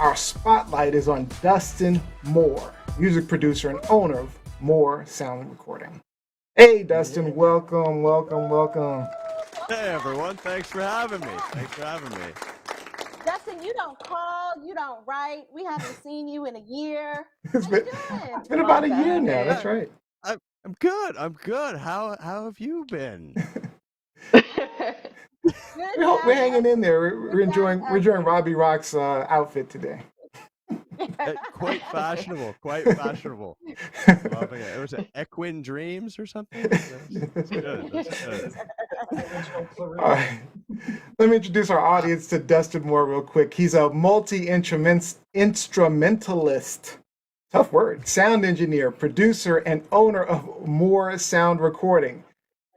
our spotlight is on Dustin Moore, music producer and owner of Moore Sound Recording. Hey, Dustin, welcome. Hey, everyone. Thanks for having me. Dustin, you don't call, you don't write. We haven't seen you in a year. It's How you doing? been about a year now. That's right. I'm good. How have you been? We're hanging in there. We're enjoying Robbie Rock's outfit today. Quite fashionable. Loving it. It was Equine Dreams or something. That's good. All right. Let me introduce our audience to Dustin Moore real quick. He's a multi-instrumentalist, tough word, sound engineer, producer, and owner of Moore Sound Recording.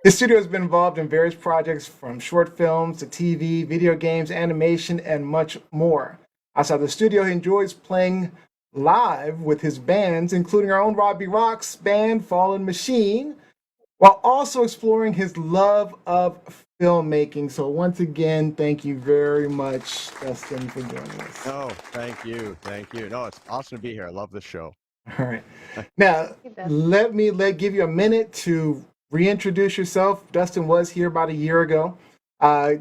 His studio has been involved in various projects from short films to TV, video games, animation, and much more. Outside the studio, he enjoys playing live with his bands, including our own Robbie Rock's band, Fallen Machine, while also exploring his love of filmmaking. So once again, thank you very much, Dustin, for joining us. Oh, thank you. No, it's awesome to be here. I love this show. All right. Now, let me give you a minute to reintroduce yourself. Dustin was here about a year ago,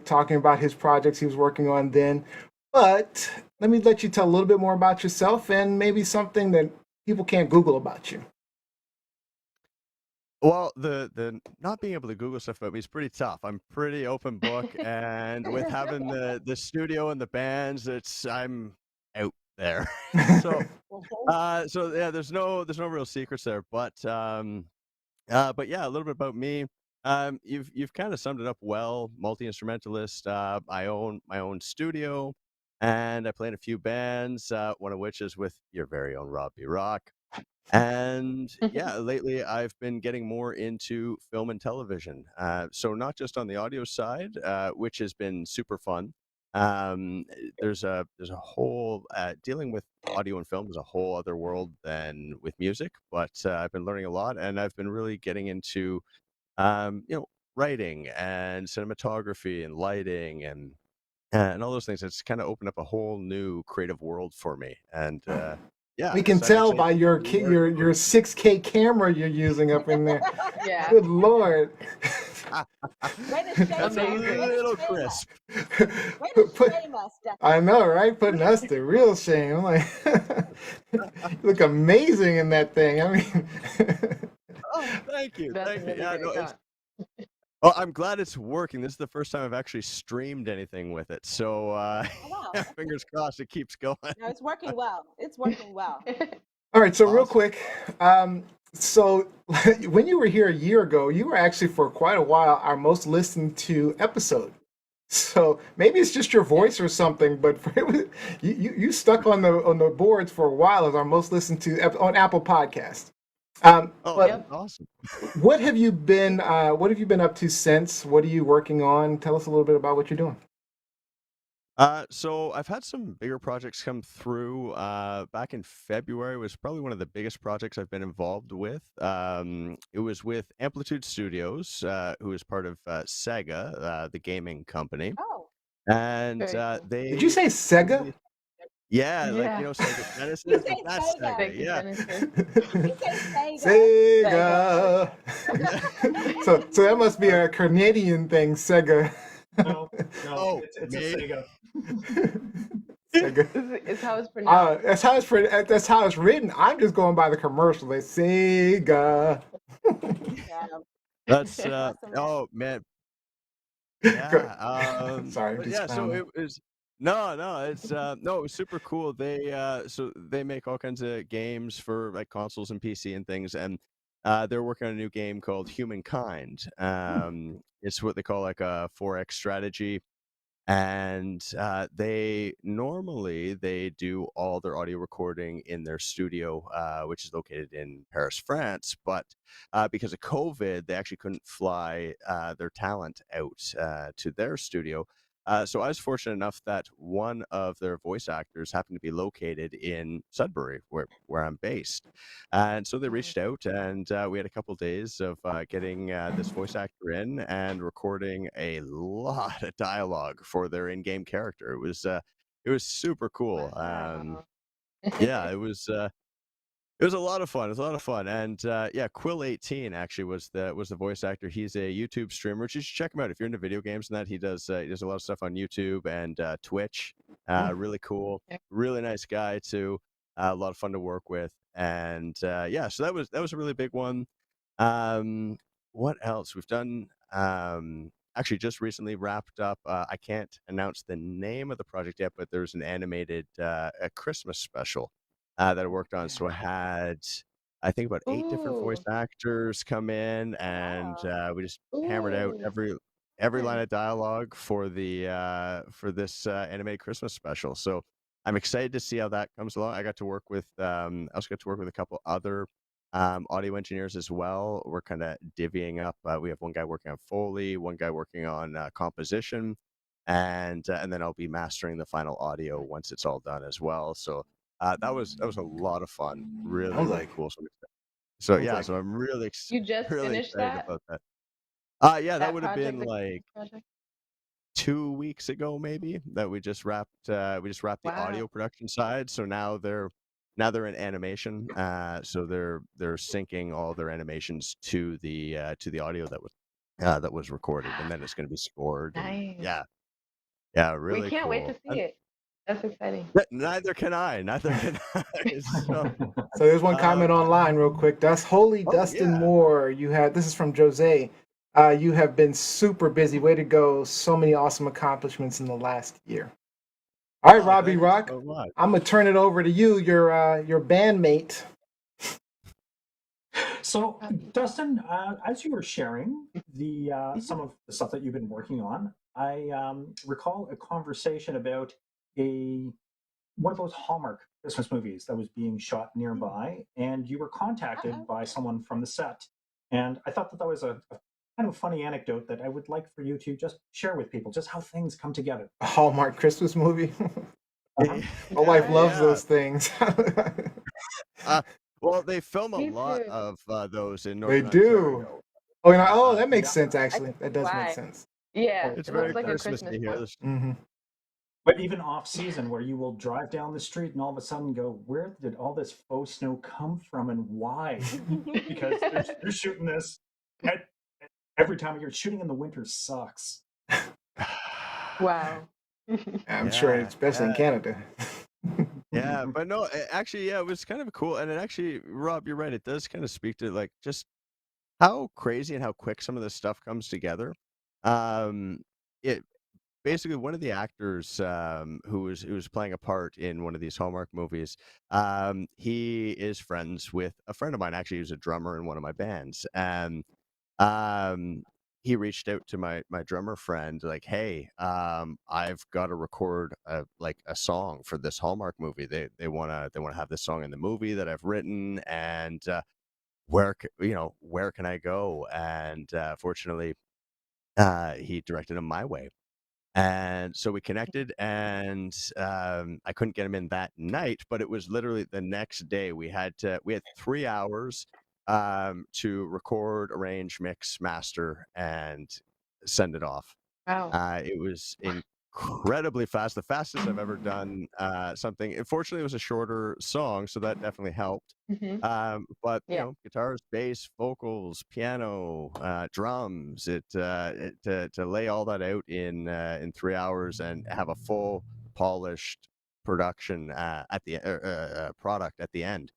talking about his projects he was working on then. But let me let you tell a little bit more about yourself and maybe something that people can't Google about you. Well, the not being able to Google stuff about me is pretty tough. I'm pretty open book, and with having the studio and the bands, I'm out there. so yeah, there's no real secrets there. But yeah, a little bit about me. You've kind of summed it up well. Multi-instrumentalist. I own my own studio, and I play in a few bands. One of which is with your very own Robbie Rock. And yeah, lately I've been getting more into film and television. So not just on the audio side, which has been super fun. There's a whole dealing with audio and film is a whole other world than with music. But I've been learning a lot, and I've been really getting into writing and cinematography and lighting and all those things. It's kind of opened up a whole new creative world for me. And yeah, we can tell by your 6K camera you're using up in there. Yeah. Good Lord. That's a little crisp. I know, right? Putting us to real shame. I'm like, you look amazing in that thing. I mean, oh, thank you. Really well, I'm glad it's working. This is the first time I've actually streamed anything with it. So fingers crossed it keeps going. No, it's working well. All right, so real quick. So when you were here a year ago, you were actually for quite a while our most listened to episode. So maybe it's just your voice or something, but you stuck on the boards for a while as our most listened to on Apple Podcasts. Awesome. What have you been up to since? What are you working on? Tell us a little bit about what you're doing. So I've had some bigger projects come through. Back in February was probably one of the biggest projects I've been involved with. It was with Amplitude Studios, who is part of Sega, the gaming company. Oh. And they Did you say Sega? Yeah, like Sega Genesis. That's Sega. Yeah. Sega. So that must be a Canadian thing, Sega. No, it's a Sega. Sega. It's how it's pronounced. That's how it's written. I'm just going by the commercial. They Sega. That's oh man. Yeah. Sorry. Yeah. So it was. No, it was super cool. They make all kinds of games for like consoles and PC and things, and they're working on a new game called Humankind. It's what they call like a 4X strategy, and they do all their audio recording in their studio, which is located in Paris, France. But because of COVID, they actually couldn't fly their talent out to their studio. So I was fortunate enough that one of their voice actors happened to be located in Sudbury, where I'm based. And so they reached out, and we had a couple days of getting this voice actor in and recording a lot of dialogue for their in-game character. It was it was super cool. Wow. Yeah, it was a lot of fun. It was a lot of fun, and yeah, Quill18 actually was the voice actor. He's a YouTube streamer, which you should check him out if you're into video games and that. He does a lot of stuff on YouTube and Twitch. Really cool, Yeah. really nice guy too. A lot of fun to work with, and yeah, so that was a really big one. What else we've done? Actually, just recently wrapped up. I can't announce the name of the project yet, but there's an animated a Christmas special that I worked on. So I had, I think, about 8 different voice Ooh. actors come in, and Wow. we just hammered out Ooh. every line of dialogue for the for this animated Christmas special. So I'm excited to see how that comes along. I got to work with, I also got to work with a couple other audio engineers as well. We're kind of divvying up. We have one guy working on Foley, one guy working on composition, and then I'll be mastering the final audio once it's all done as well. So that was a lot of fun. Really, Sounds really like cool. So sounds yeah, like so I'm really You just really finished excited that? about that. Yeah, that That would have project, been the like project? 2 weeks ago, maybe, that we just wrapped the Wow. audio production side. So now they're in animation. So they're syncing all their animations to the audio that was recorded, and then it's going to be scored. And Nice. yeah, yeah, We really can't wait to cool. see it. That's exciting. Neither can I. Neither can I. So, so. There's one comment um, online, real quick. That's holy oh Dustin yeah. Moore. You had this is from Jose. You have been super busy. Way to go! So many awesome accomplishments in the last year. All right, Oh, Robbie thank you Rock. so much. I'm gonna turn it over to you, your bandmate. So, Dustin, as you were sharing the some of the stuff that you've been working on, I recall a conversation about a one of those Hallmark Christmas movies that was being shot nearby, and you were contacted by someone from the set. And I thought that that was a kind of a funny anecdote that I would like for you to just share with people, just how things come together. A Hallmark Christmas movie. Uh-huh. My wife loves Yeah. those things. Uh, well, they film a Me lot too. of those in They Northern do. Ontario. Oh, that makes Yeah. sense. I Actually, can that see does make why. sense. Yeah, It's it Well, looks very like a Christmassy Christmas here. party. Hmm. but even off season, where you will drive down the street and all of a sudden go, "Where did all this faux snow come from, and why?" Because they're shooting this at every time you're shooting in the winter sucks. Wow. I'm sure, Yeah, especially in yeah, Canada. yeah. But no, actually, yeah, it was kind of cool. And it actually, Rob, you're right. It does kind of speak to like just how crazy and how quick some of this stuff comes together. Um, it basically one of the actors who was playing a part in one of these Hallmark movies. He is friends with a friend of mine. Actually, who's a drummer in one of my bands, and um, he reached out to my drummer friend like, "Hey, I've got to record a song for this Hallmark movie. They wanna have this song in the movie that I've written, and where can I go?" And fortunately, he directed him my way. And so we connected, and I couldn't get him in that night, but it was literally the next day. We had 3 hours to record, arrange, mix, master, and send it off. Wow. It was incredibly fast, the fastest I've ever done something. Unfortunately, it was a shorter song, so that definitely helped. Hmm. But Yeah. guitars, bass, vocals, piano, drums. To lay all that out in 3 hours and have a full polished production at the product at the end.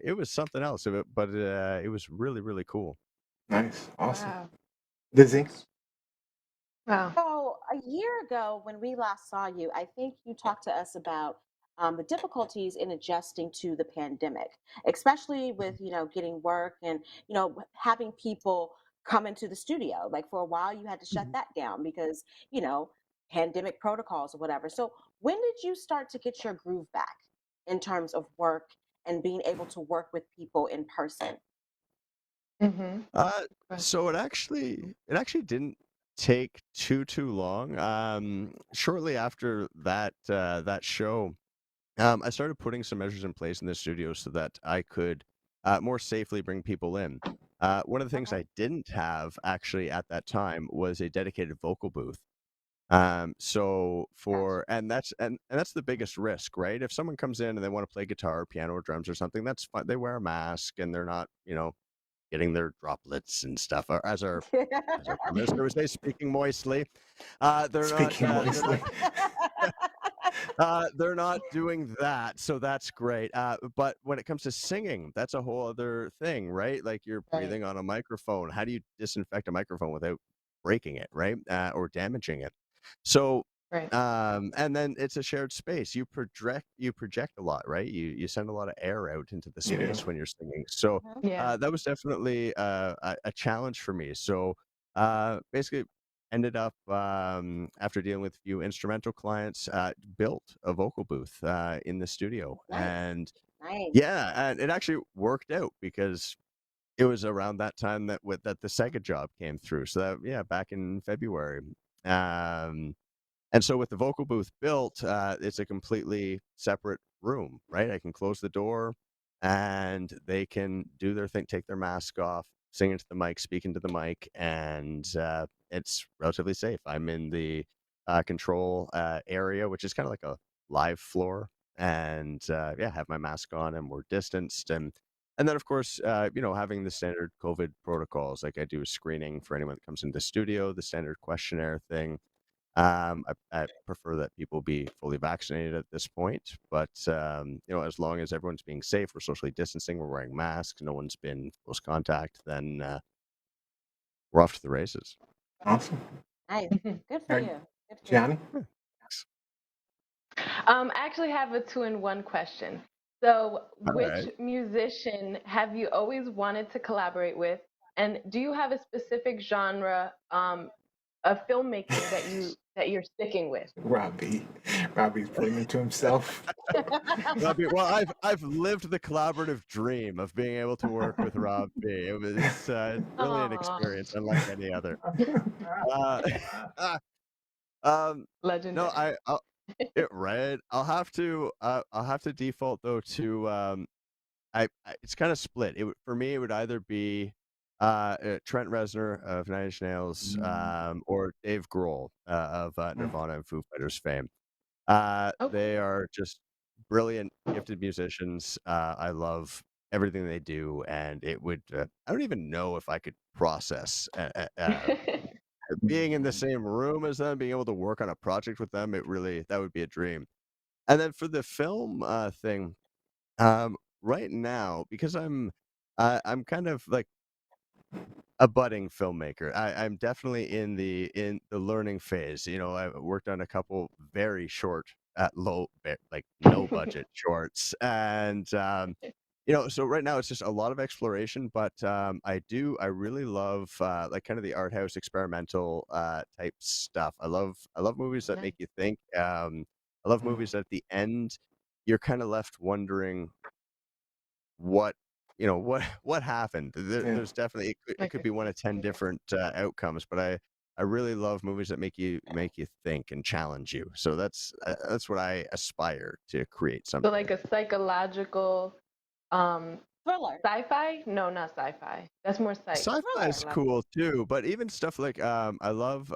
It was something else, but it was really really cool. Nice, awesome. Wow. Dizzy. Wow. So a year ago, when we last saw you, I think you talked to us about the difficulties in adjusting to the pandemic, especially with getting work and having people come into the studio. Like for a while, you had to shut Mhm. that down because you know pandemic protocols or whatever. So when did you start to get your groove back in terms of work and being able to work with people in person? Hmm. Uh, Question. so it actually didn't take too long. Shortly after that show, I started putting some measures in place in the studio so that I could more safely bring people in. One of the things Okay. I didn't have actually at that time was a dedicated vocal booth. So Gotcha. and that's the biggest risk, right? If someone comes in and they want to play guitar, piano, or drums or something, that's fine. They wear a mask and they're not, getting their droplets and stuff. Or as our prime minister would say, speaking moistly. They're not. Speaking moistly. They're not doing that, so that's great. But when it comes to singing, that's a whole other thing, right? Like you're Right. breathing on a microphone. How do you disinfect a microphone without breaking it, right? Or damaging it? So, Right. and then it's a shared space. You project a lot, right? You send a lot of air out into the You do. space when you're singing. So Mhm. Yeah. that was definitely a challenge for me. So basically ended up after dealing with a few instrumental clients, built a vocal booth in the studio, Nice. and Nice. yeah, and it actually worked out because it was around that time that the Sega job came through. So that, yeah, back in February. Um, and so with the vocal booth built, it's a completely separate room, right? I can close the door and they can do their thing, take their mask off, sing into the mic, speak into the mic, and it's relatively safe. I'm in the control area, which is kind of like a live floor, and yeah, have my mask on and we're distanced. And then, of course, having the standard COVID protocols, like I do a screening for anyone that comes into the studio, the standard questionnaire thing. I prefer that people be fully vaccinated at this point, but as long as everyone's being safe, we're socially distancing, we're wearing masks, no one's been close contact, then we're off to the races. Awesome. Nice. Good for All right, you. Good for you. Johnny? Yeah, thanks. I actually have a 2-in-1 question. So, All which right. musician have you always wanted to collaborate with? And do you have a specific genre of filmmaking that you're sticking with? Robbie. Robbie's pointing to himself. Rob B. Well, I've lived the collaborative dream of being able to work with Rob B. It's really an Aw, experience unlike any other. Uh, no, legendary. right. I'll have to default though to it's kind of split. For me, it would either be Trent Reznor of Nine Inch Nails, or Dave Grohl of Nirvana and Foo Fighters fame. Okay. They are just brilliant, gifted musicians. I love everything they do, and it would. I don't even know if I could process being in the same room as them, being able to work on a project with them. That would be a dream. And then for the film thing, right now, because I'm kind of like a budding filmmaker. I'm definitely in the learning phase. I worked on a couple very short, like no budget shorts, and so right now it's just a lot of exploration. But I really love like kind of the art house experimental type stuff. I love movies that Nice. make you think. I love movies that at the end you're kind of left wondering what what happened. Yeah. There's definitely it could Okay. be one of 10 different outcomes, but I really love movies that make you think and challenge you. So that's what I aspire to create So someday. like a psychological um Thriller. sci-fi? No, not sci-fi. That's more Sci-fi is Thriller. cool too, but even stuff like I love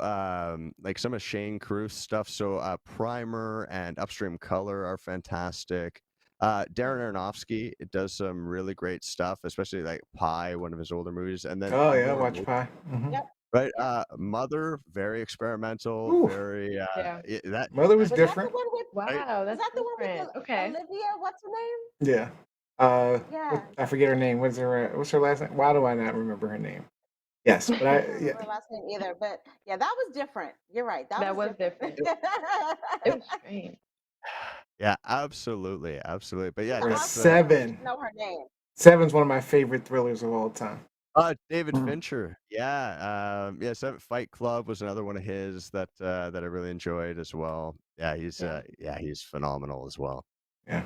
like some of Shane Carruth's stuff. So Primer and Upstream Color are fantastic. Darren Aronofsky, it does some really great stuff, especially like Pi, one of his older movies, and then Oh, yeah, more watch Pie. Yep. right. Yep. Mother, very experimental, Ooh, very Yeah. that Mother was Was that the different. one with? right. Wow, Was that's that the one with different. Okay. Olivia? What's her name? Yeah. Yeah. I forget her name. What's her last name? Why do I not remember her name? Yes, but I I don't yeah. remember her last name either. But yeah, that was different. You're right. That That was was different. different. It was strange. Yeah, absolutely, absolutely. But yeah, She's an Or that's Oscar winner. You Seven. should know her name. Seven's one of my favorite thrillers of all time. David Mhm. Fincher. Yeah, Fight Club was another one of his that I really enjoyed as well. Yeah, Yeah. he's phenomenal as well. Yeah.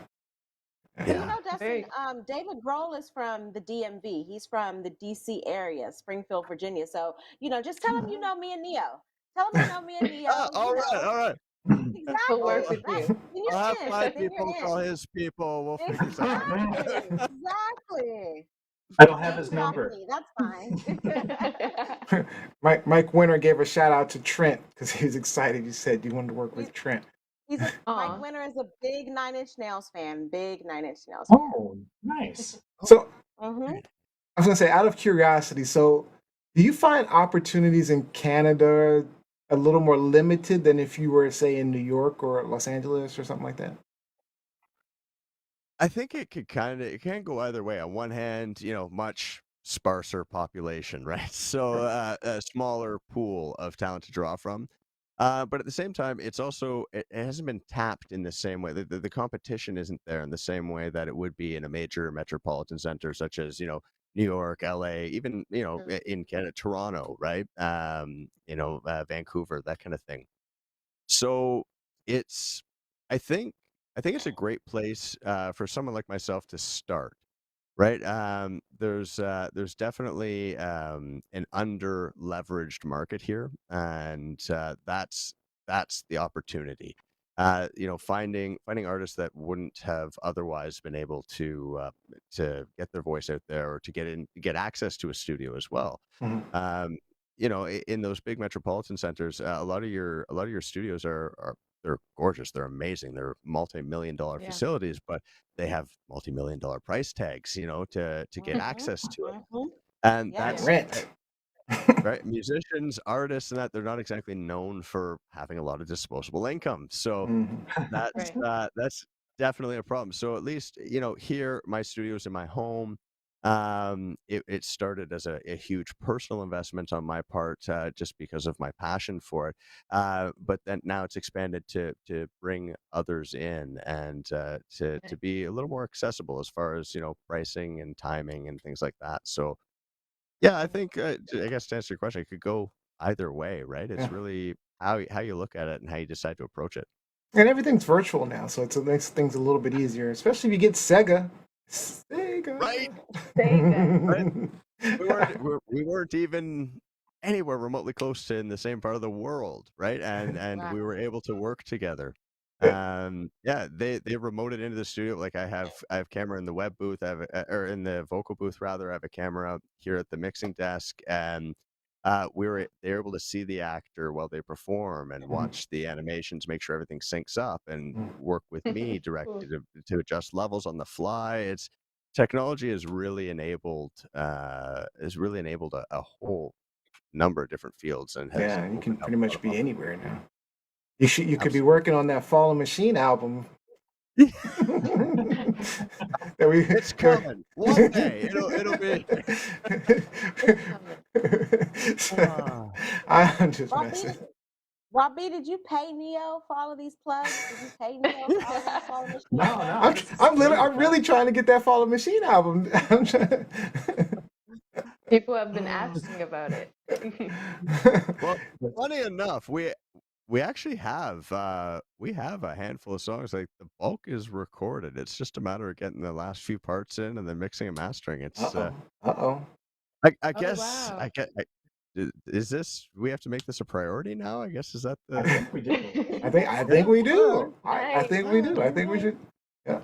So Yeah. you know, Dustin, Very David Grohl is from the DMV. He's from the DC area, Springfield, Virginia. So just tell him you know me and Neo. Tell him you know me and Neo. All right, all right. We'll I'll, work with Right. you. Then you're I'll have in. my Then people you're call in. his people. We'll figure something out. Exactly. Exactly. I don't have his Exactly. number. That's fine. Mike Winter gave a shout out to Trent because he was excited. You said you wanted to work He's with Trent. Mike Aw. Winter is a big Nine Inch Nails fan. Big Nine Inch Nails fan. Oh, nice. So Mm-hmm. I was gonna say, out of curiosity, so do you find opportunities in Canada a little more limited than if you were, say, in New York or Los Angeles or something like that? I think it can go either way. On one hand, much sparser population, right? So Right. a smaller pool of talent to draw from. But at the same time, it hasn't been tapped in the same way. The competition isn't there in the same way that it would be in a major metropolitan center such as New York, LA, even in Canada, Toronto, right? Vancouver, that kind of thing. So it's, I think, I think it's a great place for someone like myself to start, right? There's definitely an under leveraged market here, and that's the opportunity. Finding artists that wouldn't have otherwise been able to get their voice out there or to get access to a studio as well. Mhm. In those big metropolitan centers, a lot of your studios are they're gorgeous, they're amazing, they're multi-million-dollar Yeah. facilities, but they have multi-million-dollar price tags, to get access to it. Mm-hmm. And Yeah. that's Rent. right. Musicians, artists, and that they're not exactly known for having a lot of disposable income. So Mhm. that's Right. that's definitely a problem. So at least, here, my studio's in my home. It started as a huge personal investment on my part, just because of my passion for it. But then now it's expanded to bring others in and to be a little more accessible as far as pricing and timing and things like that. So yeah, I think I guess to answer your question, it could go either way, right? Yeah. It's really how you look at it and how you decide to approach it. And everything's virtual now, so it makes things a little bit easier, especially if you get Sega. Right, right. Sega. We weren't even anywhere remotely close to in the same part of the world, right? And we Wow. were able to work together. Yeah, they remoted into the studio. Like I have camera in the web booth, or in the vocal booth rather. I have a camera here at the mixing desk, and they're able to see the actor while they perform and watch the animations, make sure everything syncs up, and work with me directly Cool. to adjust levels on the fly. It's technology has really enabled a whole number of different fields and has Yeah, you can opened up pretty a lot much of be anywhere opportunity. now. You could be Absolutely. working on that Fallen Machine album. that we It's that coming. One day it'll be. It's coming. Ah. I'm just Rob B, messing. Rob B, did you pay Neo for all of these plugs? Did you pay Neo for all of these Fallen Machine No, plugs? no, this is great. I'm really trying to get that Fallen Machine album. I'm trying. People have been asking about it. Well, funny enough, we actually have a handful of songs. Like the bulk is recorded. It's just a matter of getting the last few parts in and then mixing and mastering. It's Uh-oh. Uh-oh. I Oh, guess wow. is this we have to make this a priority now? I guess is that I the think we do. I think yeah. we All do. I Nice. think we do. I think we Nice. should. Yeah.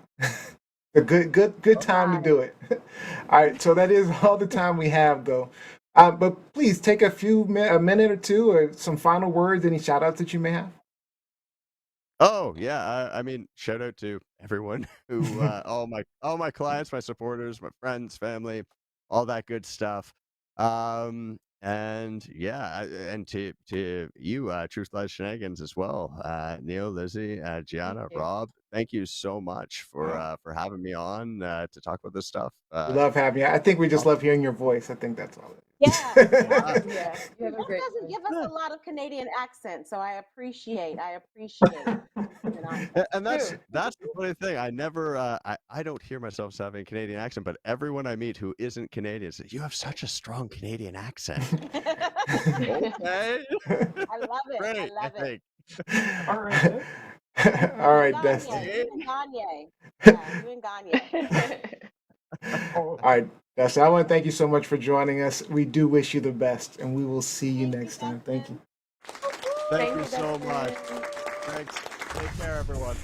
A good time to Right. do it. All right, so that is all the time we have, though. But please take a minute or two, or some final words, any shout outs that you may have. Oh yeah, I mean, shout out to everyone who all my clients, my supporters, my friends, family, all that good stuff. And yeah, and to you, Truth Lies Shenanigans as well, Neil, Lizzie, Thank Gianna, you. Rob. Thank you so much for having me on to talk about this stuff. We love having you. I think we just love hearing your voice. I think that's all Yeah. it is. Ah, Yeah, you have a Jeff great doesn't voice. give us yeah. a lot of Canadian accent, so I appreciate Canadian accent. And that's True. that's the funny thing. I never I don't hear myself as having a Canadian accent, but everyone I meet who isn't Canadian says, "You have such a strong Canadian accent." Okay. I love it. I Great, I love it. think. All right. All right, Gagne, Dustin. you and Gagne. Yeah, you and Gagne. All right, Dustin. I want to thank you so much for joining us. We do wish you the best, and we will see you Thank you, next time. Thank you. Dustin. Thank Thank you you, so much. Dustin. Thanks. Take care, everyone.